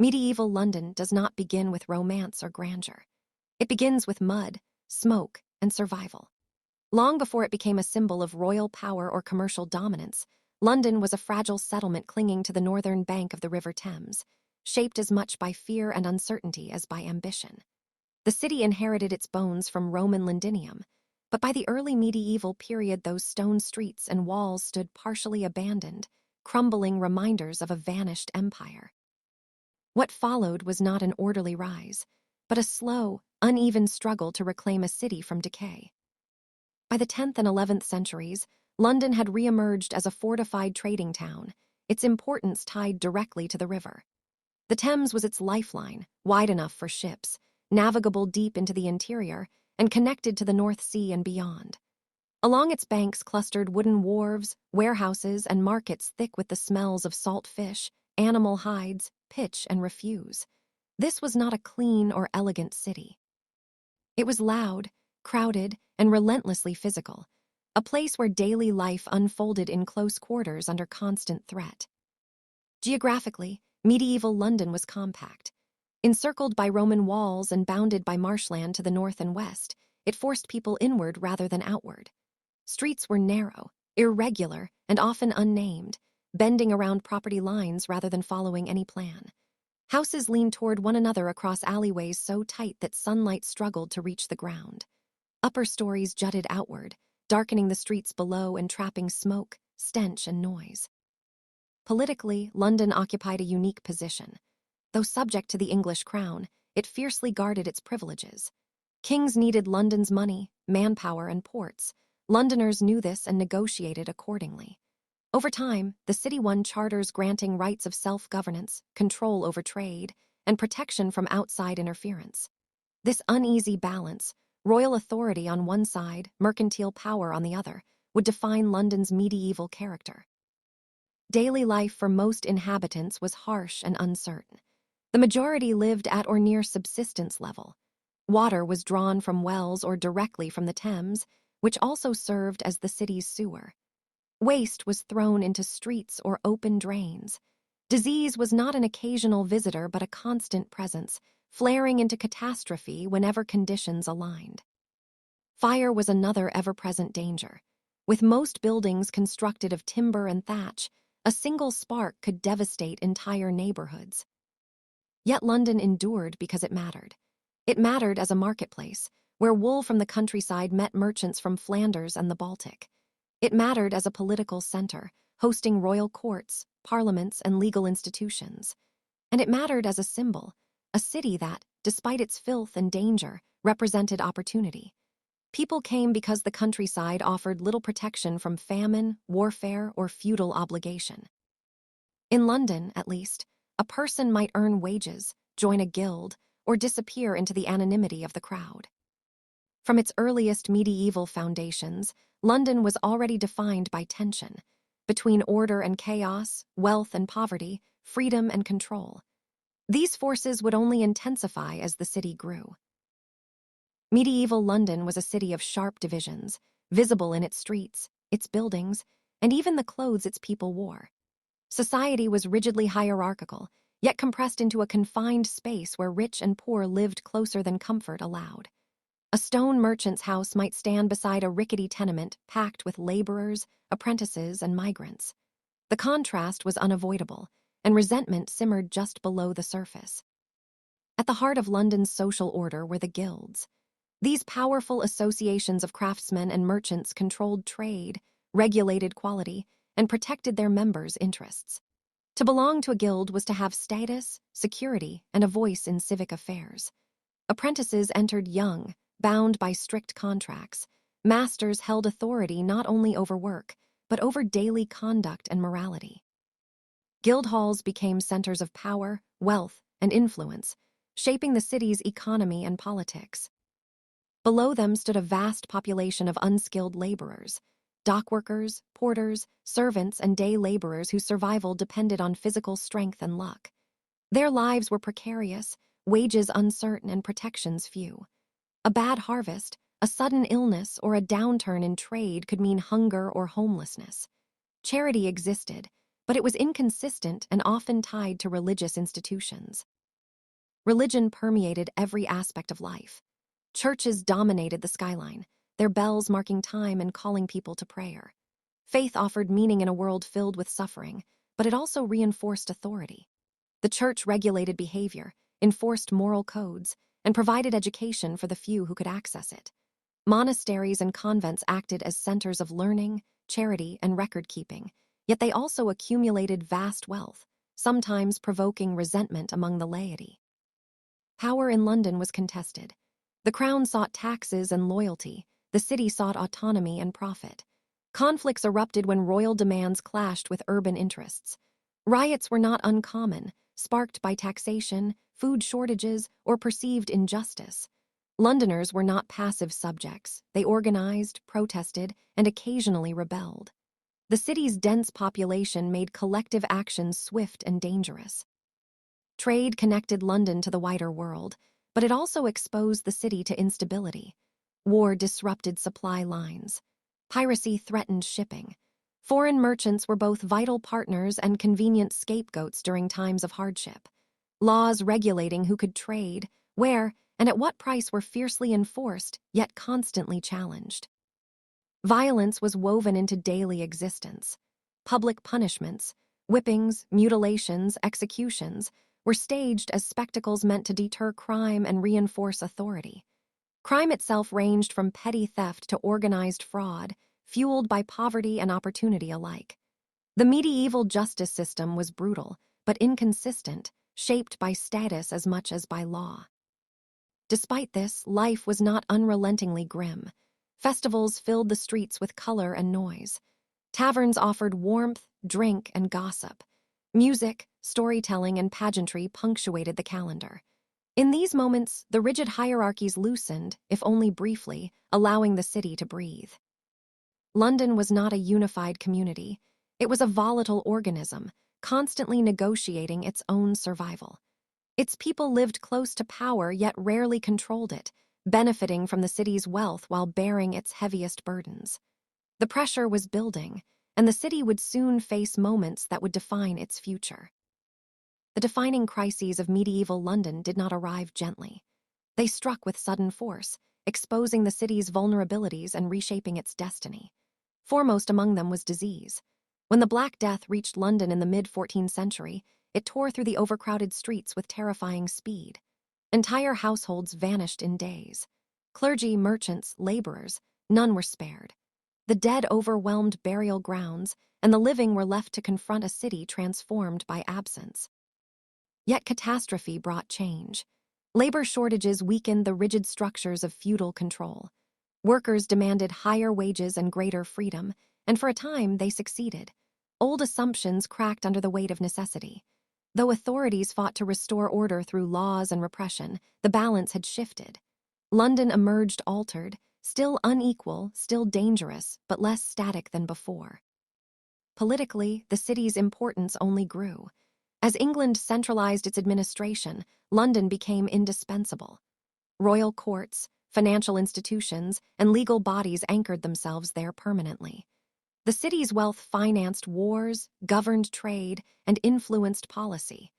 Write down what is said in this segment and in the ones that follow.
Medieval London does not begin with romance or grandeur. It begins with mud, smoke, and survival. Long before it became a symbol of royal power or commercial dominance, London was a fragile settlement clinging to the northern bank of the River Thames, shaped as much by fear and uncertainty as by ambition. The city inherited its bones from Roman Londinium, but by the early medieval period those stone streets and walls stood partially abandoned, crumbling reminders of a vanished empire. What followed was not an orderly rise, but a slow, uneven struggle to reclaim a city from decay. By the 10th and 11th centuries, London had re-emerged as a fortified trading town, its importance tied directly to the river. The Thames was its lifeline, wide enough for ships, navigable deep into the interior, and connected to the North Sea and beyond. Along its banks clustered wooden wharves, warehouses, and markets thick with the smells of salt fish, animal hides, pitch, and refuse. This was not a clean or elegant city. It was loud, crowded, and relentlessly physical, a place where daily life unfolded in close quarters under constant threat. Geographically, medieval London was compact. Encircled by Roman walls and bounded by marshland to the north and west, it forced people inward rather than outward. Streets were narrow, irregular, and often unnamed, bending around property lines rather than following any plan. Houses leaned toward one another across alleyways so tight that sunlight struggled to reach the ground. Upper stories jutted outward, darkening the streets below and trapping smoke, stench, and noise. Politically, London occupied a unique position. Though subject to the English crown, it fiercely guarded its privileges. Kings needed London's money, manpower, and ports. Londoners knew this and negotiated accordingly. Over time, the city won charters granting rights of self-governance, control over trade, and protection from outside interference. This uneasy balance, royal authority on one side, mercantile power on the other, would define London's medieval character. Daily life for most inhabitants was harsh and uncertain. The majority lived at or near subsistence level. Water was drawn from wells or directly from the Thames, which also served as the city's sewer. Waste was thrown into streets or open drains. Disease was not an occasional visitor but a constant presence, flaring into catastrophe whenever conditions aligned. Fire was another ever-present danger. With most buildings constructed of timber and thatch, a single spark could devastate entire neighborhoods. Yet London endured because it mattered. It mattered as a marketplace, where wool from the countryside met merchants from Flanders and the Baltic. It mattered as a political center, hosting royal courts, parliaments, and legal institutions. And it mattered as a symbol, a city that, despite its filth and danger, represented opportunity. People came because the countryside offered little protection from famine, warfare, or feudal obligation. In London, at least, a person might earn wages, join a guild, or disappear into the anonymity of the crowd. From its earliest medieval foundations, London was already defined by tension, between order and chaos, wealth and poverty, freedom and control. These forces would only intensify as the city grew. Medieval London was a city of sharp divisions, visible in its streets, its buildings, and even the clothes its people wore. Society was rigidly hierarchical, yet compressed into a confined space where rich and poor lived closer than comfort allowed. A stone merchant's house might stand beside a rickety tenement packed with laborers, apprentices, and migrants. The contrast was unavoidable, and resentment simmered just below the surface. At the heart of London's social order were the guilds. These powerful associations of craftsmen and merchants controlled trade, regulated quality, and protected their members' interests. To belong to a guild was to have status, security, and a voice in civic affairs. Apprentices entered young, bound by strict contracts. Masters held authority not only over work, but over daily conduct and morality. Guild halls became centers of power, wealth, and influence, shaping the city's economy and politics. Below them stood a vast population of unskilled laborers, dockworkers, porters, servants, and day laborers whose survival depended on physical strength and luck. Their lives were precarious, wages uncertain, and protections few. A bad harvest, a sudden illness, or a downturn in trade could mean hunger or homelessness. Charity existed, but it was inconsistent and often tied to religious institutions. Religion permeated every aspect of life. Churches dominated the skyline, their bells marking time and calling people to prayer. Faith offered meaning in a world filled with suffering, but it also reinforced authority. The church regulated behavior, enforced moral codes, and provided education for the few who could access it. Monasteries and convents acted as centers of learning, charity, and record-keeping, yet they also accumulated vast wealth, sometimes provoking resentment among the laity. Power in London was contested. The crown sought taxes and loyalty, the city sought autonomy and profit. Conflicts erupted when royal demands clashed with urban interests. Riots were not uncommon, sparked by taxation, food shortages, or perceived injustice. Londoners were not passive subjects. They organized, protested, and occasionally rebelled. The city's dense population made collective actions swift and dangerous. Trade connected London to the wider world, but it also exposed the city to instability. War disrupted supply lines. Piracy threatened shipping. Foreign merchants were both vital partners and convenient scapegoats during times of hardship. Laws regulating who could trade, where, and at what price were fiercely enforced, yet constantly challenged. Violence was woven into daily existence. Public punishments, whippings, mutilations, executions, were staged as spectacles meant to deter crime and reinforce authority. Crime itself ranged from petty theft to organized fraud, fueled by poverty and opportunity alike. The medieval justice system was brutal, but inconsistent, shaped by status as much as by law. Despite this, life was not unrelentingly grim. Festivals filled the streets with color and noise. Taverns offered warmth, drink, and gossip. Music, storytelling, and pageantry punctuated the calendar. In these moments, the rigid hierarchies loosened, if only briefly, allowing the city to breathe. London was not a unified community. It was a volatile organism, constantly negotiating its own survival. Its people lived close to power yet rarely controlled it, benefiting from the city's wealth while bearing its heaviest burdens. The pressure was building, and the city would soon face moments that would define its future. The defining crises of medieval London did not arrive gently. They struck with sudden force, exposing the city's vulnerabilities and reshaping its destiny. Foremost among them was disease. When the Black Death reached London in the mid-14th century, it tore through the overcrowded streets with terrifying speed. Entire households vanished in days. Clergy, merchants, laborers, none were spared. The dead overwhelmed burial grounds, and the living were left to confront a city transformed by absence. Yet catastrophe brought change. Labor shortages weakened the rigid structures of feudal control. Workers demanded higher wages and greater freedom, and for a time they succeeded. Old assumptions cracked under the weight of necessity. Though authorities fought to restore order through laws and repression, the balance had shifted. London emerged altered, still unequal, still dangerous, but less static than before. Politically, the city's importance only grew. As England centralized its administration, London became indispensable. Royal courts, financial institutions, and legal bodies anchored themselves there permanently. The city's wealth financed wars, governed trade, and influenced policy.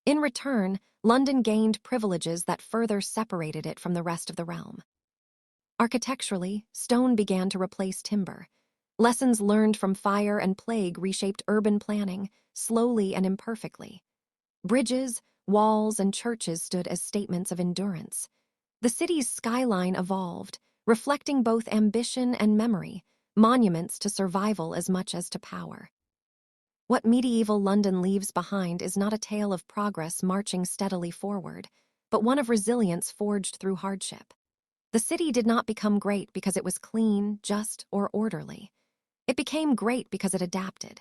In return, London gained privileges that further separated it from the rest of the realm. Architecturally, stone began to replace timber. Lessons learned from fire and plague reshaped urban planning, slowly and imperfectly. Bridges, walls, and churches stood as statements of endurance. The city's skyline evolved, reflecting both ambition and memory, monuments to survival as much as to power. What medieval London leaves behind is not a tale of progress marching steadily forward, but one of resilience forged through hardship. The city did not become great because it was clean, just, or orderly. It became great because it adapted.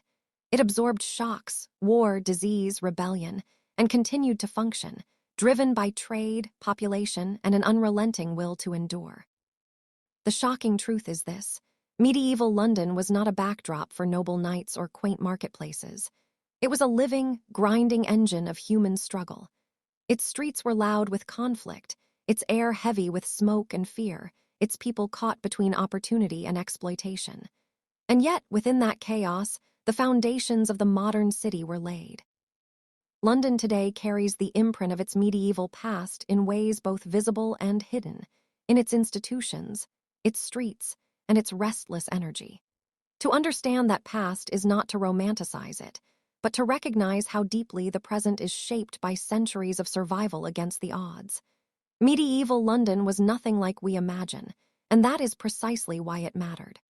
It absorbed shocks, war, disease, rebellion, and continued to function, driven by trade, population, and an unrelenting will to endure. The shocking truth is this: medieval London was not a backdrop for noble knights or quaint marketplaces. It was a living, grinding engine of human struggle. Its streets were loud with conflict, its air heavy with smoke and fear, its people caught between opportunity and exploitation. And yet, within that chaos, the foundations of the modern city were laid. London today carries the imprint of its medieval past in ways both visible and hidden, in its institutions, its streets, and its restless energy. To understand that past is not to romanticize it, but to recognize how deeply the present is shaped by centuries of survival against the odds. Medieval London was nothing like we imagine, and that is precisely why it mattered.